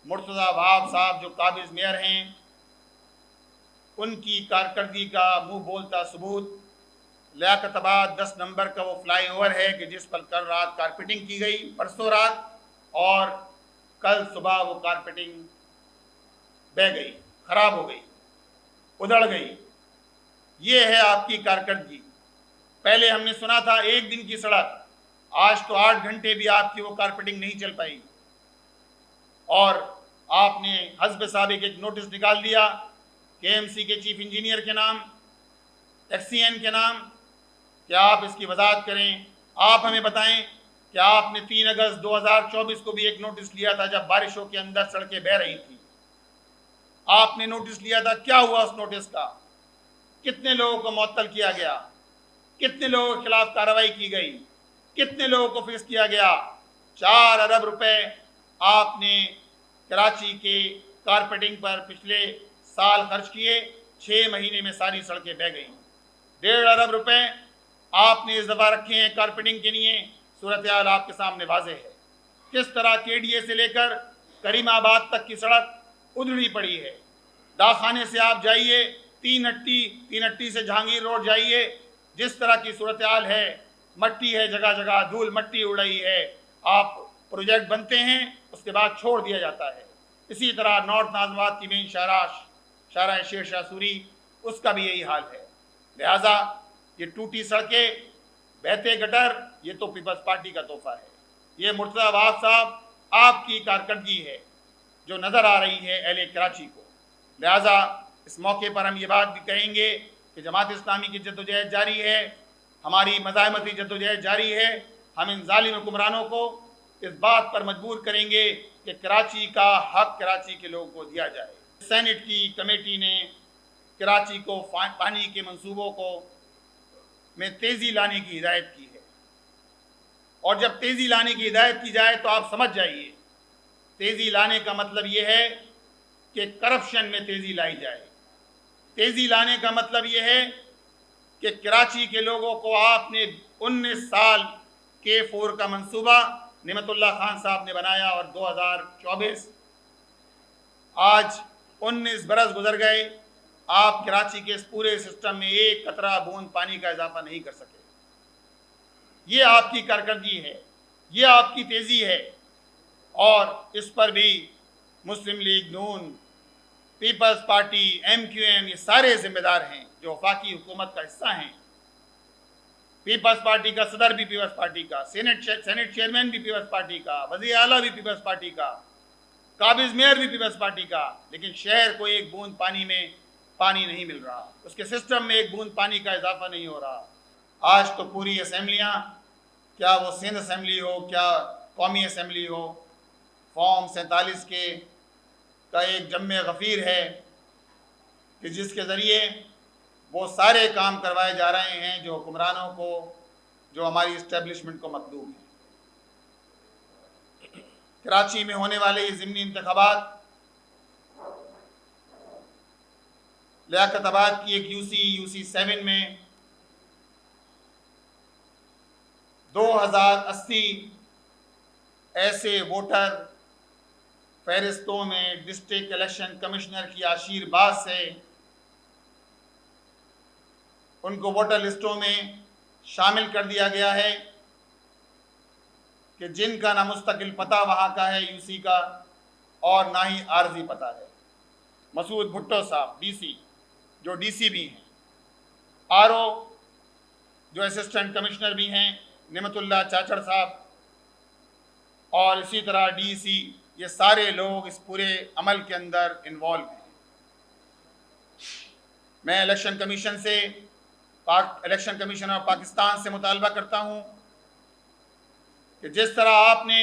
मुर्तज़ा वहाब साहब जो काबिज़ मेयर हैं, उनकी कारकर्दगी का मुंह बोलता सबूत लियाकताबाद 10 नंबर का वो फ्लाई ओवर है कि जिस पर कल रात कारपेटिंग की गई, परसों रात, और कल सुबह वो कारपेटिंग बह गई, खराब हो गई, उधड़ गई। ये है आपकी कारकर्दगी। पहले हमने सुना था 1 दिन की सड़क, आज तो 8 घंटे भी आपकी वो कारपेटिंग नहीं चल पाई। और आपने हस्ब साबिक एक नोटिस निकाल दिया KMC के चीफ इंजीनियर के नाम, XCN के नाम। क्या आप इसकी वजाहत करें? आप हमें बताएं कि आपने 3 अगस्त 2024 को भी एक नोटिस लिया था जब बारिशों के अंदर सड़कें बह रही थी। आपने नोटिस लिया था, क्या हुआ उस नोटिस का? कितने लोगों को मुअत्तल किया गया? कितने लोगों के खिलाफ कार्रवाई की गई? कितने लोगों को फिक्स किया गया? 4 अरब रुपए आपने कराची के कारपेटिंग पर पिछले साल खर्च किए, 6 महीने में सारी सड़कें बह गई। 1.5 अरब रुपए आपने इस दफा रखे हैं कारपेटिंग के लिए। सूरत हाल आपके सामने वाज़ेह है। किस तरह KDA से लेकर करीमाबाद तक की सड़क उधड़ी पड़ी है। दाखाने से आप जाइए, तीन अट्टी से जहांगीर रोड जाइए, जिस तरह की सूरत हाल है, मट्टी है जगह जगह, धूल मट्टी उड़ रही है। आप प्रोजेक्ट बनते हैं, उसके बाद छोड़ दिया जाता है। इसी तरह नॉर्थ नाजमाबाद की मेन शाहरा शेर शाह सूरी, उसका भी यही हाल है। लिहाजा ये टूटी सड़कें, बहते गटर, ये तो पीपल्स पार्टी का तोहफा है। ये मुर्तज़ा वहाब साहब आपकी कारकर्दगी है जो नज़र आ रही है अहले कराची को। लिहाजा इस मौके पर हम ये बात भी कहेंगे कि जमात इस्लामी की जद्दोजहद जारी है, हमारी मज़ाहमती जद्दोजहद जारी है। हम इन जालिम हुक्मरानों को इस बात पर मजबूर करेंगे कि कराची का हक कराची के लोगों को दिया जाए। सेनेट की कमेटी ने कराची को पानी के मंसूबों को में तेज़ी लाने की हिदायत की है, और जब तेज़ी लाने की हिदायत की जाए तो आप समझ जाइए, तेज़ी लाने का मतलब ये है कि करप्शन में तेज़ी लाई जाए। तेज़ी लाने का मतलब ये है कि कराची के लोगों को आपने 19 साल K4 का मंसूबा निमतुल्लाह खान साहब ने बनाया, और 2024 आज 19 बरस गुजर गए, आप कराची के इस पूरे सिस्टम में एक कतरा बूंद पानी का इजाफा नहीं कर सके। ये आपकी कारकर्दगी है, ये आपकी तेज़ी है, और इस पर भी मुस्लिम लीग नून, पीपल्स पार्टी, MQM, ये सारे जिम्मेदार हैं जो वफाकी हुकूमत का हिस्सा हैं। पीपल्स पार्टी का सदर भी पीपल्स पार्टी का, सेनेट चेयरमैन भी पीपल्स पार्टी का, वज़ीर आला भी पीपल्स पार्टी का, काबिज़ मेयर भी पीपल्स पार्टी का, लेकिन शहर को एक बूंद पानी में पानी नहीं मिल रहा, उसके सिस्टम में एक बूंद पानी का इजाफा नहीं हो रहा। आज तो पूरी असम्बलियाँ, क्या वो सिंध असम्बली हो, क्या कौमी असम्बली हो, फॉर्म 47 के का एक जम्मे गफ़ीर है कि जिसके ज़रिए वो सारे काम करवाए जा रहे हैं जो हुक्मरानों को, जो हमारी इस्टेब्लिशमेंट को मतलूब है। कराची में होने वाले ये ज़िमनी इंतखाबात लियाकताबाद की एक UC 7 में 2080 ऐसे वोटर फहरिस्तों में डिस्ट्रिक्ट इलेक्शन कमिश्नर की आशीर्वाद से उनको वोटर लिस्टों में शामिल कर दिया गया है कि जिनका ना मुस्तकिल पता वहाँ का है UC का, और ना ही आर्जी पता है। मसूद भुट्टो साहब DC, जो DC भी हैं, RO जो असिस्टेंट कमिश्नर भी हैं, निमतुल्लाह चाचड़ साहब, और इसी तरह DC, ये सारे लोग इस पूरे अमल के अंदर इन्वॉल्व हैं। मैं इलेक्शन कमीशन ऑफ पाकिस्तान से मुतालबा करता हूँ कि जिस तरह आपने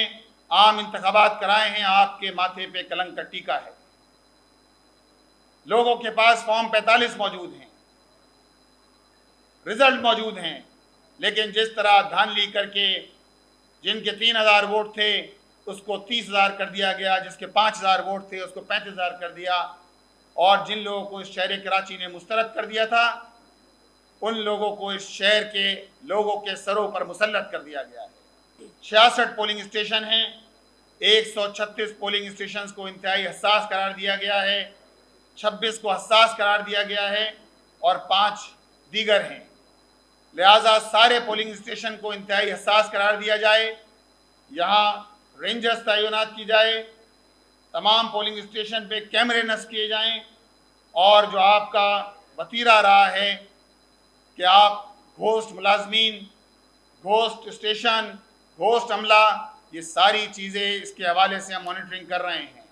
आम इंतखाबात कराए हैं, आपके माथे पे कलंक का टीका है। लोगों के पास फॉर्म 45 मौजूद हैं, रिजल्ट मौजूद हैं, लेकिन जिस तरह धांधली करके जिनके 3000 वोट थे उसको 30,000 कर दिया गया, जिसके 5000 वोट थे उसको 35,000 कर दिया, और जिन लोगों को इस शहर कराची ने मुस्तरद कर दिया था उन लोगों को इस शहर के लोगों के सरों पर मुसल्लत कर दिया गया है। 66 पोलिंग स्टेशन हैं, 136 पोलिंग स्टेशंस को इंतहाई हसास करार दिया गया है, 26 को हसास करार दिया गया है और 5 दीगर हैं। लिहाजा सारे पोलिंग स्टेशन को इंतहाई हसास करार दिया जाए, यहाँ रेंजर्स तैनात की जाए, तमाम पोलिंग स्टेशन पे कैमरे नस्ब किए जाएं और जो आपका वतीरा रहा है कि आप घोस्ट मुलाजमीन, घोस्ट स्टेशन, घोस्ट अमला, ये सारी चीज़ें इसके हवाले से हम मॉनिटरिंग कर रहे हैं।